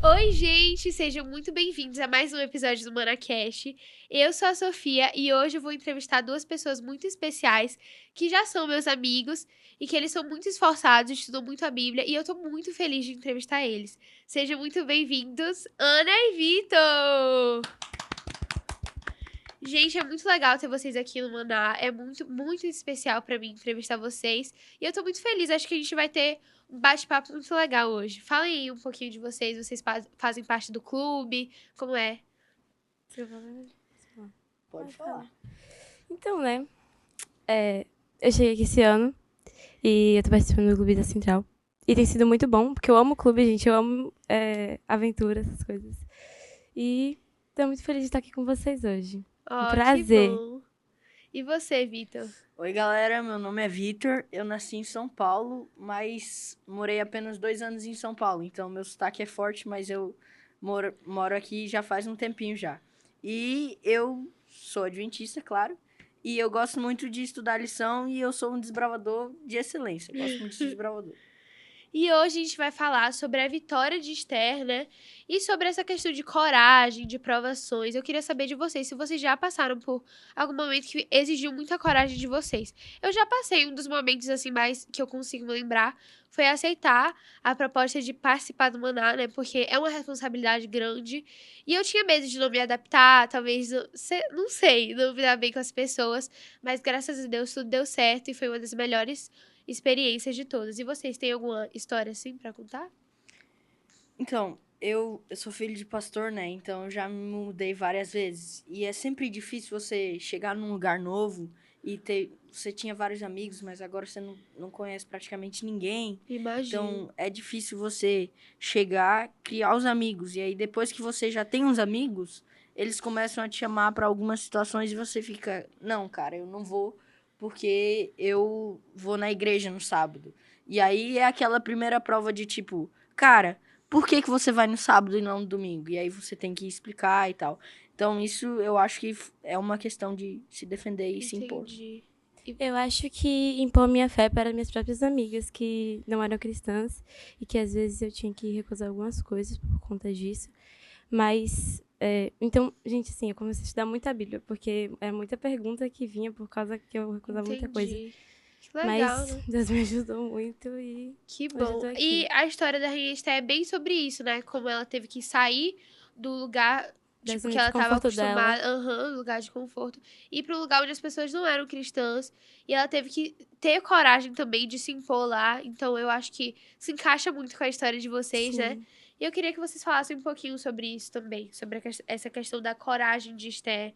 Oi, gente! Sejam muito bem-vindos a mais um episódio do ManaCast. Eu sou a Sofia e hoje eu vou entrevistar duas pessoas muito especiais que já são meus amigos e que eles são muito esforçados, estudam muito a Bíblia e eu tô muito feliz de entrevistar eles. Sejam muito bem-vindos, Ana e Vitor! Gente, é muito legal ter vocês aqui no Maná. É muito, muito especial pra mim entrevistar vocês. E eu tô muito feliz. Acho que a gente vai ter um bate-papo muito legal hoje. Falem aí um pouquinho de vocês. Vocês fazem parte do clube? Como é? Pode falar. Então, né? Eu cheguei aqui esse ano e eu tô participando do Clube da Central. E tem sido muito bom, porque eu amo o clube, gente. Eu amo aventura, essas coisas. E tô muito feliz de estar aqui com vocês hoje. Ó, prazer. que bom. E você, Vitor? Oi, galera. Meu nome é Vitor. Eu nasci em São Paulo, mas morei apenas 2 anos em São Paulo. Então, meu sotaque é forte, mas eu moro aqui já faz um tempinho já. E eu sou adventista, claro. E eu gosto muito de estudar lição e eu sou um desbravador de excelência. Eu gosto muito de desbravador. E hoje a gente vai falar sobre a vitória de Esther, né? E sobre essa questão de coragem, de provações. Eu queria saber de vocês, se vocês já passaram por algum momento que exigiu muita coragem de vocês. Eu já passei um dos momentos, assim, mais que eu consigo me lembrar, foi aceitar a proposta de participar do Maná, né? Porque é uma responsabilidade grande. E eu tinha medo de não me adaptar, talvez, não sei, não me dar bem com as pessoas. Mas graças a Deus tudo deu certo e foi uma das melhores experiências de todas. E vocês têm alguma história assim pra contar? Então, eu sou filho de pastor, né? Então, eu já me mudei várias vezes. E é sempre difícil você chegar num lugar novo e ter... Você tinha vários amigos, mas agora você não conhece praticamente ninguém. Imagino. Então, é difícil você chegar, criar os amigos. E aí, depois que você já tem uns amigos, eles começam a te chamar para algumas situações e você fica... Não, cara, eu não vou porque eu vou na igreja no sábado. E aí, é aquela primeira prova de tipo... Cara... Por que você vai no sábado e não no domingo? E aí você tem que explicar e tal. Então, isso eu acho que é uma questão de se defender e se impor. Entendi. Eu acho que impor minha fé para minhas próprias amigas que não eram cristãs e que às vezes eu tinha que recusar algumas coisas por conta disso. Mas, então, gente, assim, eu comecei a estudar muita Bíblia, porque é muita pergunta que vinha por causa que eu recusava muita coisa. Entendi. Que legal, Mas né? Deus me ajudou muito e Que hoje eu bom. tô aqui. E a história da Rainha Esther é bem sobre isso, né? Como ela teve que sair do lugar, Da tipo, zona que de ela tava conforto dela. acostumada, lugar de conforto, ir pro lugar onde as pessoas não eram cristãs. E ela teve que ter coragem também de se impor lá. Então eu acho que se encaixa muito com a história de vocês, né? Sim. E eu queria que vocês falassem um pouquinho sobre isso também, sobre essa questão da coragem de Esther.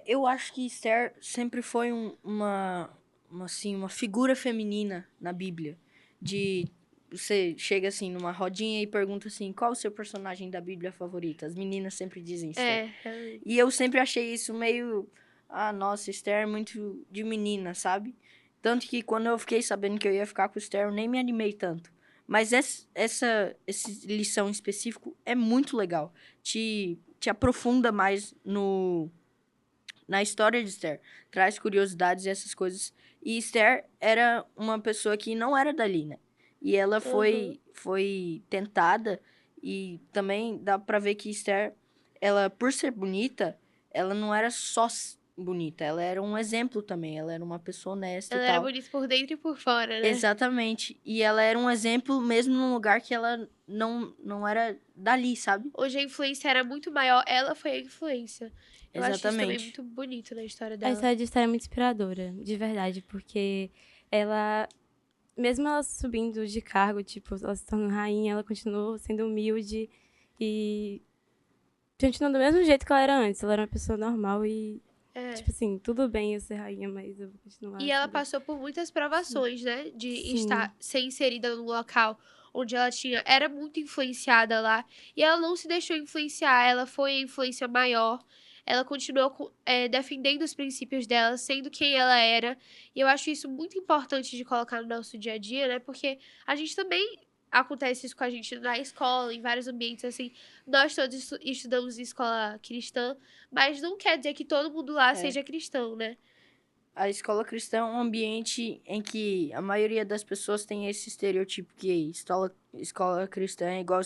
Eu acho que Esther sempre foi uma figura feminina na Bíblia. De você chega assim numa rodinha e pergunta assim, qual o seu personagem da Bíblia favorita? As meninas sempre dizem Esther. Realmente. E eu sempre achei isso meio... Ah, nossa, Esther é muito de menina, sabe? Tanto que quando eu fiquei sabendo que eu ia ficar com Esther, eu nem me animei tanto. Mas essa lição em específico é muito legal. Te aprofunda mais na história de Esther. Traz curiosidades e essas coisas. E Esther era uma pessoa que não era dali, né? E ela foi tentada. E também dá pra ver que Esther, ela, por ser bonita, ela não era só bonita. Ela era um exemplo também. Ela era uma pessoa honesta Ela e era tal. bonita por dentro e por fora, né? Exatamente. E ela era um exemplo mesmo num lugar que ela não era dali, sabe? Hoje a influência era muito maior, ela foi a influência. Eu acho isso também Exatamente. muito bonito na história A dela. história de Esther é muito inspiradora, de verdade, porque ela, mesmo ela subindo de cargo, tipo, ela se tornando rainha, ela continuou sendo humilde e continuando do mesmo jeito que ela era antes. Ela era uma pessoa normal e, tipo assim, tudo bem eu ser rainha, mas eu vou continuar. E ela sendo- passou por muitas provações, né? De Sim. ser inserida num local onde ela era muito influenciada lá. E ela não se deixou influenciar, ela foi a influência maior. Ela continuou defendendo os princípios dela, sendo quem ela era. E eu acho isso muito importante de colocar no nosso dia a dia, né? Porque a gente também acontece isso com a gente na escola, em vários ambientes, assim. Nós todos estudamos em escola cristã, mas não quer dizer que todo mundo lá seja cristão, né? a escola cristã é um ambiente em que a maioria das pessoas tem esse estereotipo que escola cristã é igual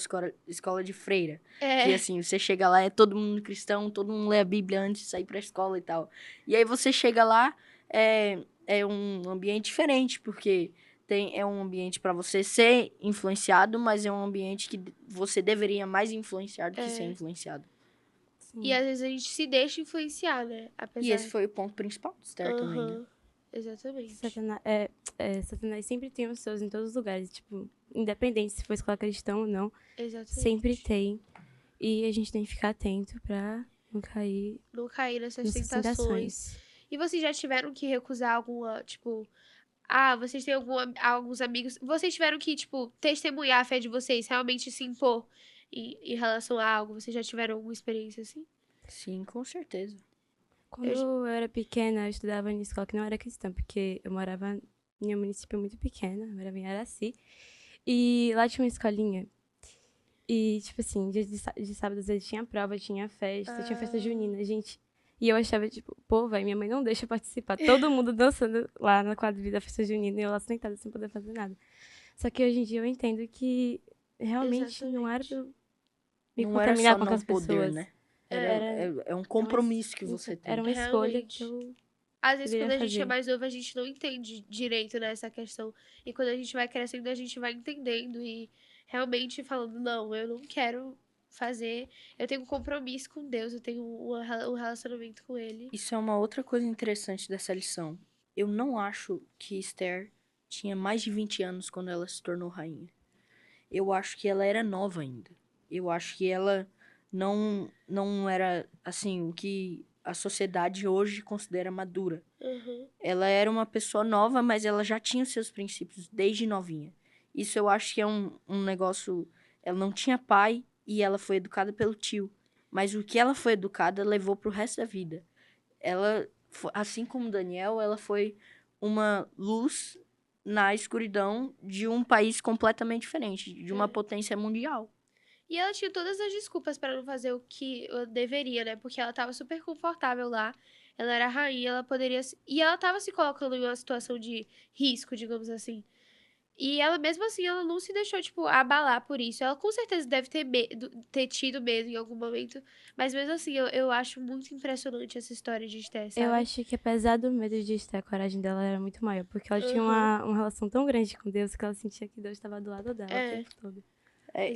escola de freira. Que, É, assim, você chega lá, é todo mundo cristão, todo mundo lê a Bíblia antes de sair pra escola e tal. E aí você chega lá, é um ambiente diferente, porque é um ambiente para você ser influenciado, mas é um ambiente que você deveria mais influenciar do que ser é. influenciado. E Sim. às vezes a gente se deixa influenciar, né? E esse Apesar. foi o ponto principal do Esther também, né? Aham. Exatamente. Satanás sempre tem os seus em todos os lugares, tipo, independente se for escola cristã ou não, sempre Exatamente. tem. E a gente tem que ficar atento pra não cair Não cair nessas nessas tentações. tentações. E vocês já tiveram que recusar alguma, tipo, vocês têm alguns amigos. Vocês tiveram que, tipo, testemunhar a fé de vocês, realmente se impor em relação a algo. Vocês já tiveram alguma experiência assim? Sim, com certeza. Quando Eu- eu era pequena, eu estudava em escola que não era cristã, porque eu morava em um município muito pequeno, eu morava em Araci. E lá tinha uma escolinha. E, tipo assim, dia de sábado, às vezes tinha prova, tinha festa Ah, junina, gente. E eu achava, tipo, pô, vai, minha mãe não deixa eu participar. Todo mundo dançando lá na quadrilha da festa junina e eu lá sentada sem poder fazer nada. Só que hoje em dia eu entendo que realmente não era pra exatamente. eu me Não era só contaminar com não aquelas poder, pessoas. né? É, É um É uma, es- compromisso que você era tem. uma escolha que realmente. eu Às vezes, quando deveria a gente é fazer. mais novo, a gente não entende direito nessa questão. E quando a gente vai crescendo, a gente vai entendendo e realmente falando, não, eu não quero fazer. Eu tenho um compromisso com Deus, eu tenho um relacionamento com Ele. Isso é uma outra coisa interessante dessa lição. Eu não acho que Esther tinha mais de 20 anos quando ela se tornou rainha. Eu acho que ela era nova ainda. Eu acho que ela não era, assim, o que a sociedade hoje considera madura. Uhum, Ela era uma pessoa nova, mas ela já tinha os seus princípios desde novinha. Isso eu acho que é um negócio. Ela não tinha pai e ela foi educada pelo tio. Mas o que ela foi educada levou pro resto da vida. Assim como Daniel, ela foi uma luz na escuridão de um país completamente diferente, de uma é. potência mundial. E ela tinha todas as desculpas para não fazer o que eu deveria, né? Porque ela tava super confortável lá. Ela era rainha, ela poderia. E ela tava se colocando em uma situação de risco, digamos assim. E ela, mesmo assim, ela não se deixou, tipo, abalar por isso. Ela com certeza deve ter medo, ter tido medo em algum momento. Mas mesmo assim, eu acho muito impressionante essa história de Esther, Eu sabe? acho que apesar do medo de estar, a coragem dela era muito maior, porque ela tinha Aham. uma relação tão grande com Deus que ela sentia que Deus estava do lado dela o É, tempo todo.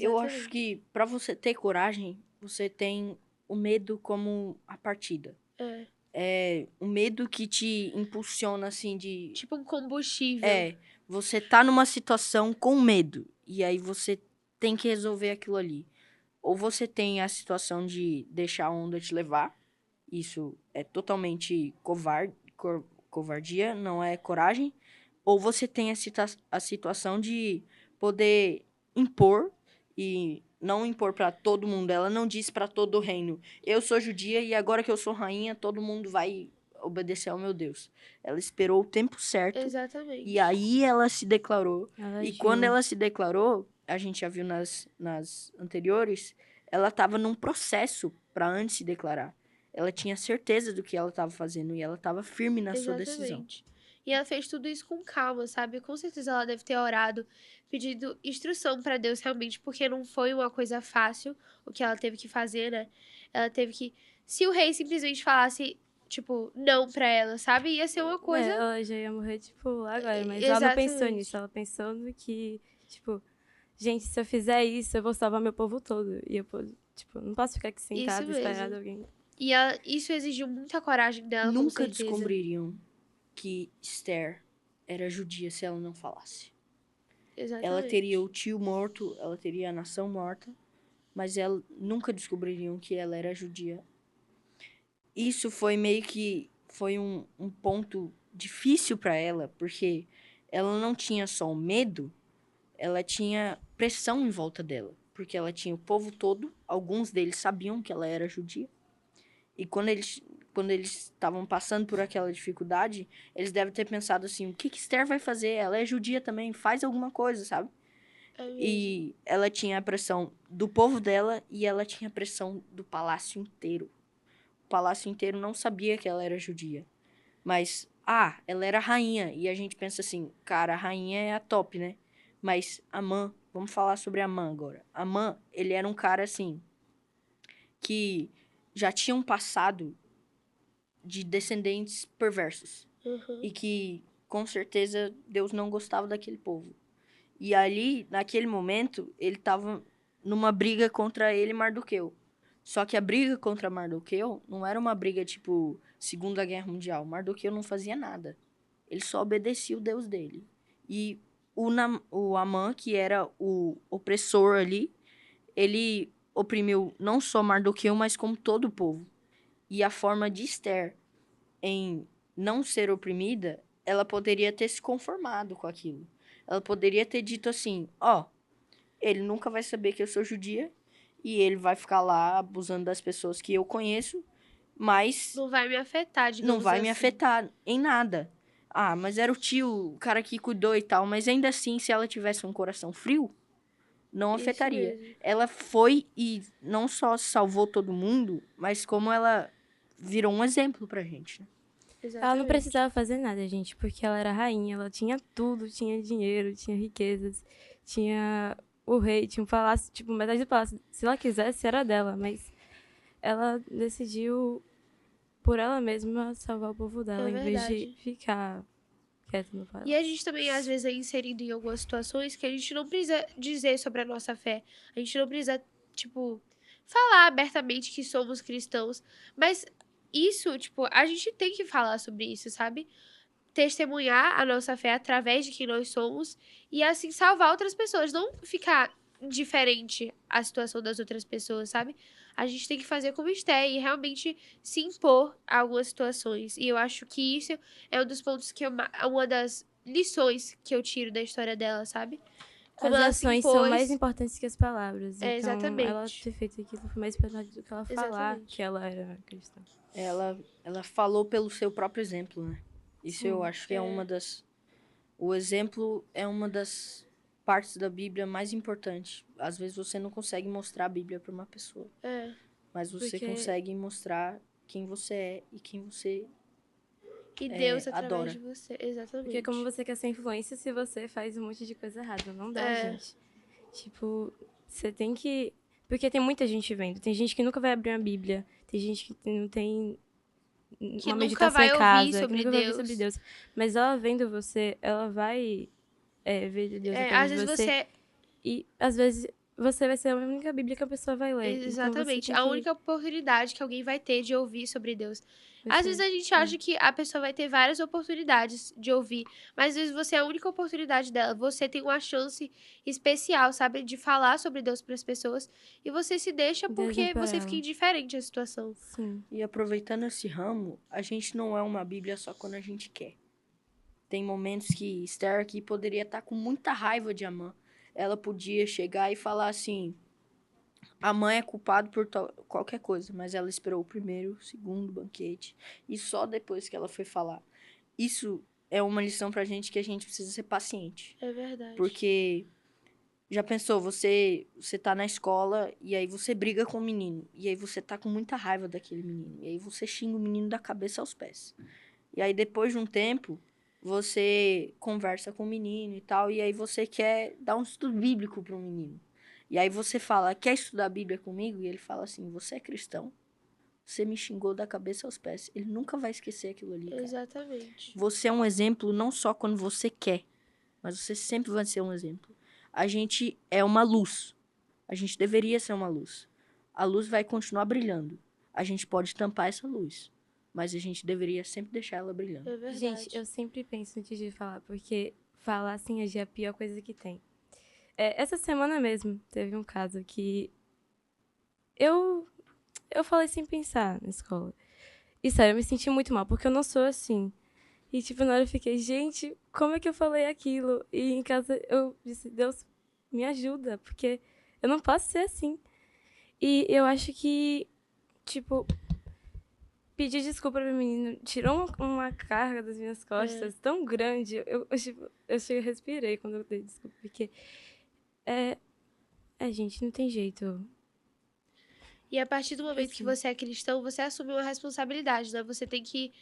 Eu acho exatamente. que para você ter coragem, você tem o medo como a partida. É. É o medo que te impulsiona, assim, de. Tipo um combustível. É, você tá numa situação com medo, e aí você tem que resolver aquilo ali. Ou você tem a situação de deixar a onda te levar, isso é totalmente covardia, não é coragem. Ou você tem a situação de poder impor e não impor para todo mundo. Ela não disse para todo o reino: eu sou judia e agora que eu sou rainha, todo mundo vai obedecer ao meu Deus. Ela esperou o tempo certo e Exatamente. aí ela se declarou. Ela E quando agiu. ela se declarou, a gente já viu nas anteriores, ela estava num processo para antes se declarar. Ela tinha certeza do que ela estava fazendo e ela estava firme na sua decisão. Exatamente. E ela fez tudo isso com calma, sabe? Com certeza ela deve ter orado, pedido instrução pra Deus realmente, porque não foi uma coisa fácil o que ela teve que fazer, né? Ela teve que. Se o rei simplesmente falasse, tipo, não pra ela, sabe? Ia ser uma coisa. Ela já ia morrer, tipo, agora, mas ela não pensou nisso. Exatamente. Ela pensou no que, tipo, gente, se eu fizer isso, eu vou salvar meu povo todo. E eu, tipo, não posso ficar aqui Isso sentada esperando mesmo. alguém. E isso exigiu muita coragem dela, com Nunca certeza. descobririam que Esther era judia se ela não falasse. Ela teria o Exatamente. tio morto, ela teria a nação morta, mas ela nunca descobririam que ela era judia. Isso foi meio que foi um ponto difícil para ela, porque ela não tinha só o medo, ela tinha pressão em volta dela, porque ela tinha o povo todo, alguns deles sabiam que ela era judia. E quando eles estavam passando por aquela dificuldade, eles devem ter pensado assim: o que Esther vai fazer? Ela é judia também, faz alguma coisa, sabe? É mesmo. E ela tinha a pressão do povo dela e ela tinha a pressão do palácio inteiro. O palácio inteiro não sabia que ela era judia. Mas ela era rainha. E a gente pensa assim, cara, a rainha é a top, né? Mas Amã, vamos falar sobre Amã agora. Amã, ele era um cara assim, que já tinha um passado de descendentes perversos. Uhum. E que, com certeza, Deus não gostava daquele povo. E ali, naquele momento, ele estava numa briga contra ele e Mardoqueu. Só que a briga contra Mardoqueu não era uma briga tipo Segunda Guerra Mundial. Mardoqueu não fazia nada. Ele só obedecia o Deus dele. E o Amã, que era o opressor ali, ele oprimiu não só Mardoqueu, mas como todo o povo. E a forma de Esther em não ser oprimida, ela poderia ter se conformado com aquilo. Ela poderia ter dito assim: ó, ele nunca vai saber que eu sou judia e ele vai ficar lá abusando das pessoas que eu conheço, mas Não vai me afetar, não digamos vai me assim. afetar em nada. Ah, mas era o tio, o cara que cuidou e tal, mas ainda assim, se ela tivesse um coração frio, não Isso afetaria. mesmo. Ela foi e não só salvou todo mundo, mas como ela virou um exemplo pra gente, né? Ela não Exatamente. precisava fazer nada, gente, porque ela era rainha, ela tinha tudo, tinha dinheiro, tinha riquezas, tinha o rei, tinha um palácio, tipo, metade do palácio. Se ela quisesse, era dela, mas ela decidiu, por ela mesma, salvar o povo dela, É em vez de verdade. ficar quieta no E palácio. a gente também, às vezes, é inserido em algumas situações que a gente não precisa dizer sobre a nossa fé. A gente não precisa, tipo, falar abertamente que somos cristãos. Mas isso, tipo, a gente tem que falar sobre isso, sabe? Testemunhar a nossa fé através de quem nós somos e, assim, salvar outras pessoas. Não ficar indiferente à situação das outras pessoas, sabe? A gente tem que fazer como Esté e realmente se impor a algumas situações. E eu acho que isso é um dos pontos que uma das lições que eu tiro da história dela, sabe? Como As ela se ações são mais impôs. importantes que as palavras, É, então ela exatamente. ter feito aquilo foi mais importante do que ela falar que Exatamente. ela era cristã. Ela falou pelo seu próprio exemplo, né? Isso eu Sim. acho que é uma das. O exemplo é uma das partes da Bíblia mais importantes. Às vezes você não consegue mostrar a Bíblia para uma pessoa, É. mas você Porque consegue mostrar quem você é e quem você E Deus através adora. de você. Porque como Exatamente. você quer ser influência se você faz um monte de coisa errada? Não dá, É. gente. Tipo, você tem que... Porque tem muita gente vendo. Tem gente que nunca vai abrir uma Bíblia. Tem gente que não tem Que uma nunca meditação em vai ouvir casa, que sobre nunca vai ouvir sobre Deus. Deus. Mas ela vendo você, ela vai ver Deus É, através às de vezes você. você. E, às vezes, você vai ser a única Bíblia que a pessoa vai ler. Então, você Exatamente. tem A que... única oportunidade que alguém vai ter de ouvir sobre Deus. Às vezes Você... a gente acha que a pessoa vai ter várias oportunidades de ouvir, mas às vezes você é a única oportunidade dela. Você tem uma chance especial, sabe, de falar sobre Deus para as pessoas e você se deixa Deus é porque por você fica ela. indiferente à situação. Sim. E aproveitando esse ramo, a gente não é uma Bíblia só quando a gente quer. Tem momentos que Esther aqui poderia estar com muita raiva de Amã. Ela podia chegar e falar assim: a mãe é culpada por qualquer coisa, mas ela esperou o primeiro, o segundo banquete e só depois que ela foi falar. Isso é uma lição pra gente que a gente precisa ser paciente. É verdade. Porque já pensou, você tá na escola e aí você briga com o menino, e aí você tá com muita raiva daquele menino, e aí você xinga o menino da cabeça aos pés. E aí depois de um tempo, você conversa com o menino e tal, e aí você quer dar um estudo bíblico pro menino. E aí você fala: "Quer estudar a Bíblia comigo?" E ele fala assim: "Você é cristão? Você me xingou da cabeça aos pés." Ele nunca vai esquecer aquilo ali, cara. Exatamente. Você é um exemplo não só quando você quer, mas você sempre vai ser um exemplo. A gente é uma luz. A gente deveria ser uma luz. A luz vai continuar brilhando. A gente pode tampar essa luz, mas a gente deveria sempre deixar ela brilhando. É verdade. Gente, eu sempre penso antes de falar, porque falar assim é a pior coisa que tem. Essa semana mesmo, teve um caso que eu falei sem pensar na escola. E sério, eu me senti muito mal, porque eu não sou assim. E, tipo, na hora eu fiquei, gente, como é que eu falei aquilo? E em casa eu disse, Deus, me ajuda, porque eu não posso ser assim. E eu acho que, tipo, pedir desculpa pro menino tirou uma carga das minhas costas tão grande. Tipo, eu cheguei, respirei quando eu dei desculpa, porque gente, não tem jeito. E a partir do momento que Assim. você é cristão, você assume uma responsabilidade, né? Você tem que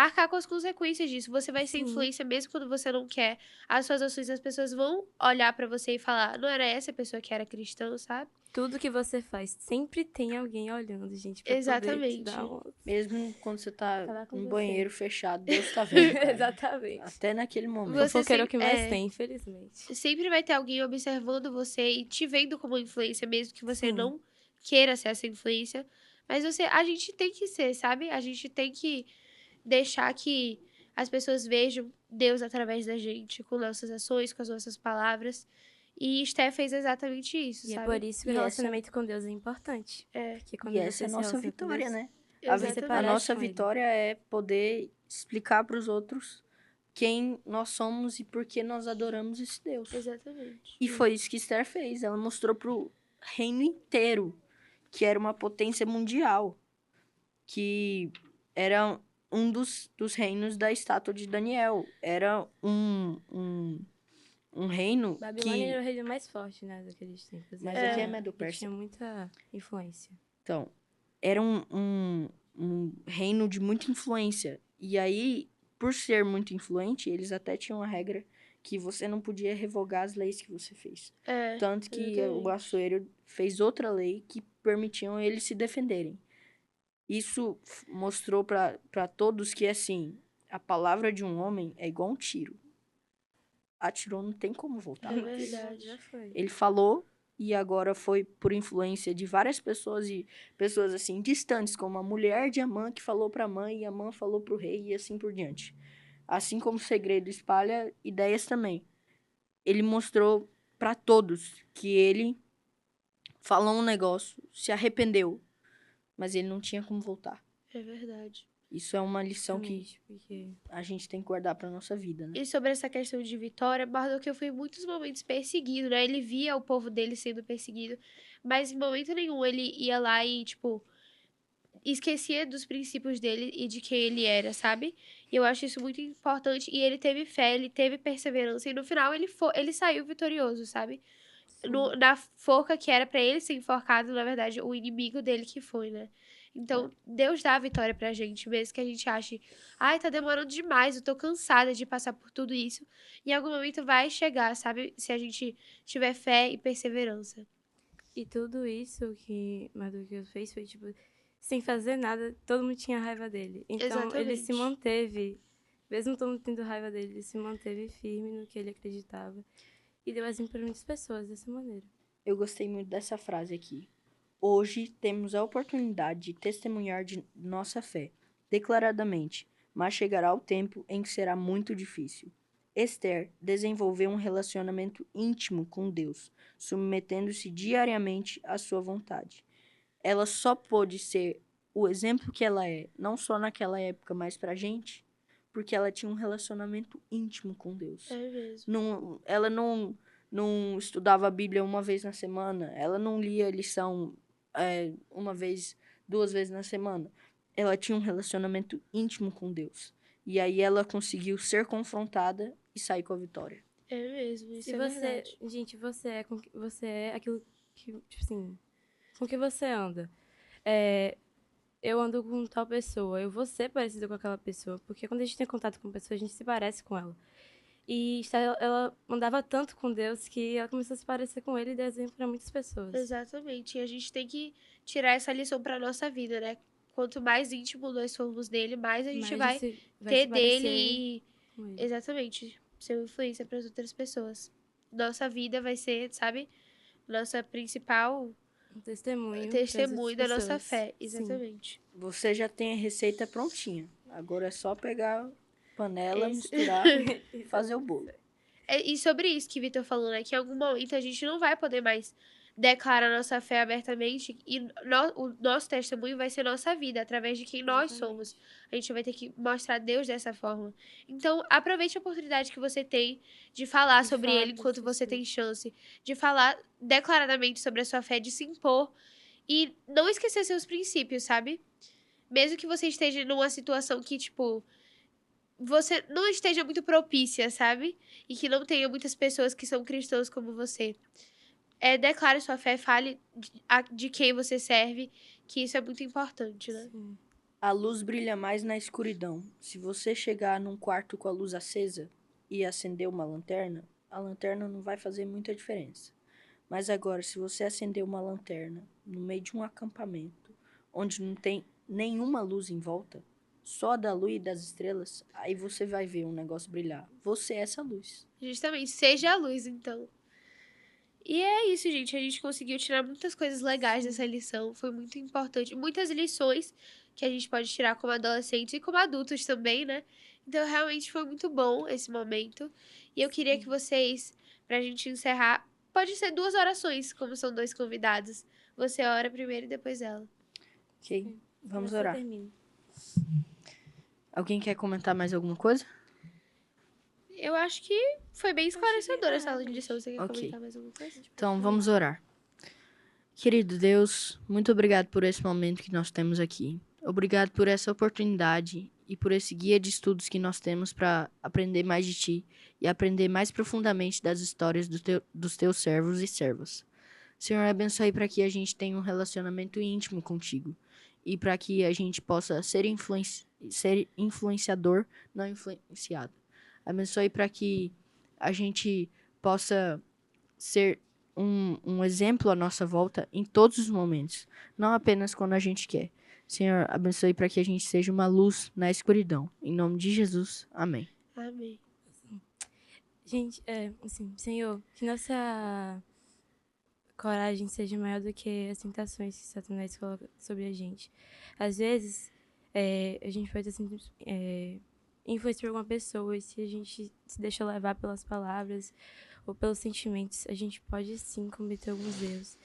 arcar com as consequências disso. Você vai ser Sim. influência mesmo quando você não quer. As suas ações, as pessoas vão olhar pra você e falar, não era essa a pessoa que era cristã, sabe? Tudo que você faz, sempre tem alguém olhando, gente, pra poder te Exatamente. dar um... Mesmo quando você tá Falar com no você. banheiro fechado, Deus tá vendo, cara. Exatamente. Até naquele momento. Você Fofoqueiro é o sempre- que mais é. tem, infelizmente. Sempre vai ter alguém observando você e te vendo como influência, mesmo que você Sim. não queira ser essa influência. Mas a gente tem que ser, sabe? A gente tem que deixar que as pessoas vejam Deus através da gente, com nossas ações, com as nossas palavras. E Esté fez exatamente isso, E é sabe? por isso que o E essa- relacionamento com Deus é importante. É, Porque quando E você essa é a se nossa relaciona com vitória, Deus, né? exatamente. A parece nossa com ele. vitória é poder explicar para os outros quem nós somos e por que nós adoramos esse Deus. Exatamente. E foi isso que Esther fez. Ela mostrou pro reino inteiro que era uma potência mundial. Que era um dos reinos da estátua de Daniel. Era um reino Babilônia que... era o reino mais forte, né, daqueles tempos. Mas Era- aqui é e Medo-Pérsia. tinha muita influência. Então, era um reino de muita influência. E aí, por ser muito influente, eles até tinham a regra que você não podia revogar as leis que você fez. É, Tanto que o exatamente. Assuero fez outra lei que permitiam eles se defenderem. Isso mostrou para todos que, assim, a palavra de um homem é igual um tiro. Atirou, não tem como voltar É mais. verdade. Já foi. Ele falou e agora foi por influência de várias pessoas e pessoas assim distantes, como a mulher de Amã que falou para a mãe e Amã falou para o rei e assim por diante. Assim como o segredo espalha ideias também. Ele mostrou para todos que ele falou um negócio, se arrependeu, mas ele não tinha como voltar. É verdade. Isso é uma lição que Justamente, porque... a gente tem que guardar para nossa vida, né? E sobre essa questão de vitória, Mardoqueu foi em muitos momentos perseguido, né? Ele via o povo dele sendo perseguido, mas em momento nenhum ele ia lá e, tipo, esquecia dos princípios dele e de quem ele era, sabe? E eu acho isso muito importante. E ele teve fé, ele teve perseverança, e no final ele saiu vitorioso, sabe? Na forca que era pra ele ser enforcado, na verdade, o inimigo dele que foi, né? Então, Deus dá a vitória pra gente, mesmo que a gente ache, ai, tá demorando demais, eu tô cansada de passar por tudo isso. Em algum momento vai chegar, sabe? Se a gente tiver fé e perseverança. E tudo isso que Mardoqueu fez foi, tipo, sem fazer nada, todo mundo tinha raiva dele. Então, ele se Exatamente. manteve, mesmo todo mundo tendo raiva dele, ele se manteve firme no que ele acreditava. E deu exemplo para muitas pessoas dessa maneira. Eu gostei muito dessa frase aqui. Hoje temos a oportunidade de testemunhar de nossa fé, declaradamente, mas chegará o tempo em que será muito difícil. Esther desenvolveu um relacionamento íntimo com Deus, submetendo-se diariamente à sua vontade. Ela só pôde ser o exemplo que ela é, não só naquela época, mas pra gente, porque ela tinha um relacionamento íntimo com Deus. É mesmo. Ela não estudava a Bíblia uma vez na semana, ela não lia lição uma vez, 2 vezes na semana. Ela tinha um relacionamento íntimo com Deus. E aí ela conseguiu ser confrontada e sair com a vitória. É mesmo, isso Se é você, verdade. gente, você é aquilo que, tipo assim, com que você anda. É, eu ando com tal pessoa, eu vou ser parecida com aquela pessoa, porque quando a gente tem contato com pessoa, a gente se parece com ela. E ela andava tanto com Deus que ela começou a se parecer com ele e deu exemplo para muitas pessoas. Exatamente. E a gente tem que tirar essa lição pra nossa vida, né? Quanto mais íntimo nós formos dele, mais a gente Mas vai você ter se dele parecer e. com ele. Exatamente. Ser uma influência para as outras pessoas. Nossa vida vai ser, sabe? Nossa principal Um testemunho. testemunho da nossa fé. Sim. Exatamente. Você já tem a receita prontinha. Agora é só pegar panela, Esse- misturar e fazer o bolo. E sobre isso que o Vitor falou, né? Que em algum momento a gente não vai poder mais declarar nossa fé abertamente e o nosso testemunho vai ser nossa vida, através de quem nós somos. A gente vai ter que mostrar Deus dessa forma. Então, aproveite a oportunidade que você tem de falar De sobre falar ele das enquanto você pessoas. tem chance, de falar declaradamente sobre a sua fé, de se impor e não esquecer seus princípios, sabe? Mesmo que você esteja numa situação que, tipo, você não esteja muito propícia, sabe? E que não tenha muitas pessoas que são cristãos como você. Declare sua fé, fale de quem você serve, que isso é muito importante, né? Sim. A luz brilha mais na escuridão. Se você chegar num quarto com a luz acesa e acender uma lanterna, a lanterna não vai fazer muita diferença. Mas agora, se você acender uma lanterna no meio de um acampamento, onde não tem nenhuma luz em volta, só da luz e das estrelas, aí você vai ver um negócio brilhar. Você é essa luz. Justamente, seja a luz, então. E é isso, gente. A gente conseguiu tirar muitas coisas legais dessa lição. Foi muito importante. Muitas lições que a gente pode tirar como adolescentes e como adultos também, né? Então, realmente foi muito bom esse momento. E eu queria que vocês, pra gente encerrar, pode ser 2 orações, como são 2 convidados. Você ora primeiro e depois ela. Ok? Vamos Você orar. termina. Alguém quer comentar mais alguma coisa? Eu acho que foi bem esclarecedora essa realmente. lição. Você quer Ok. comentar mais alguma coisa? Então, vamos orar. Querido Deus, muito obrigado por esse momento que nós temos aqui. Obrigado por essa oportunidade e por esse guia de estudos que nós temos para aprender mais de Ti e aprender mais profundamente das histórias dos Teus servos e servas. Senhor, abençoe para que a gente tenha um relacionamento íntimo contigo e para que a gente possa ser influenciador, não influenciado. Abençoe para que a gente possa ser um exemplo à nossa volta em todos os momentos, não apenas quando a gente quer. Senhor, abençoe para que a gente seja uma luz na escuridão. Em nome de Jesus, amém. Amém. Gente, assim, Senhor, que nossa coragem seja maior do que as tentações que Satanás coloca sobre a gente. Às vezes, a gente pode estar sendo influenciado por alguma pessoa, e se a gente se deixa levar pelas palavras ou pelos sentimentos, a gente pode sim cometer alguns erros.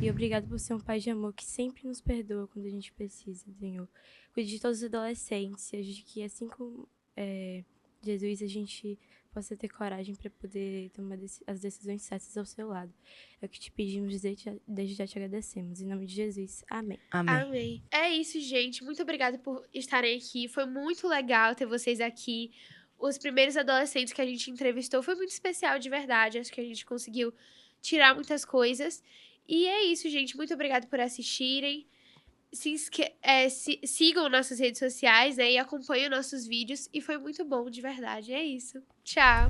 E obrigado por ser um pai de amor que sempre nos perdoa quando a gente precisa, Senhor. Cuide de todos os adolescentes, e a gente que assim como Jesus, a gente possa ter coragem para poder tomar as decisões certas ao seu lado. É o que te pedimos, desde já te agradecemos. Em nome de Jesus, amém. Amém. Amém. É isso, gente. Muito obrigada por estarem aqui. Foi muito legal ter vocês aqui. Os primeiros adolescentes que a gente entrevistou foi muito especial, de verdade. Acho que a gente conseguiu tirar muitas coisas. E é isso, gente. Muito obrigada por assistirem. Sigam nossas redes sociais, né? E acompanhem nossos vídeos. E foi muito bom, de verdade. É isso. Tchau.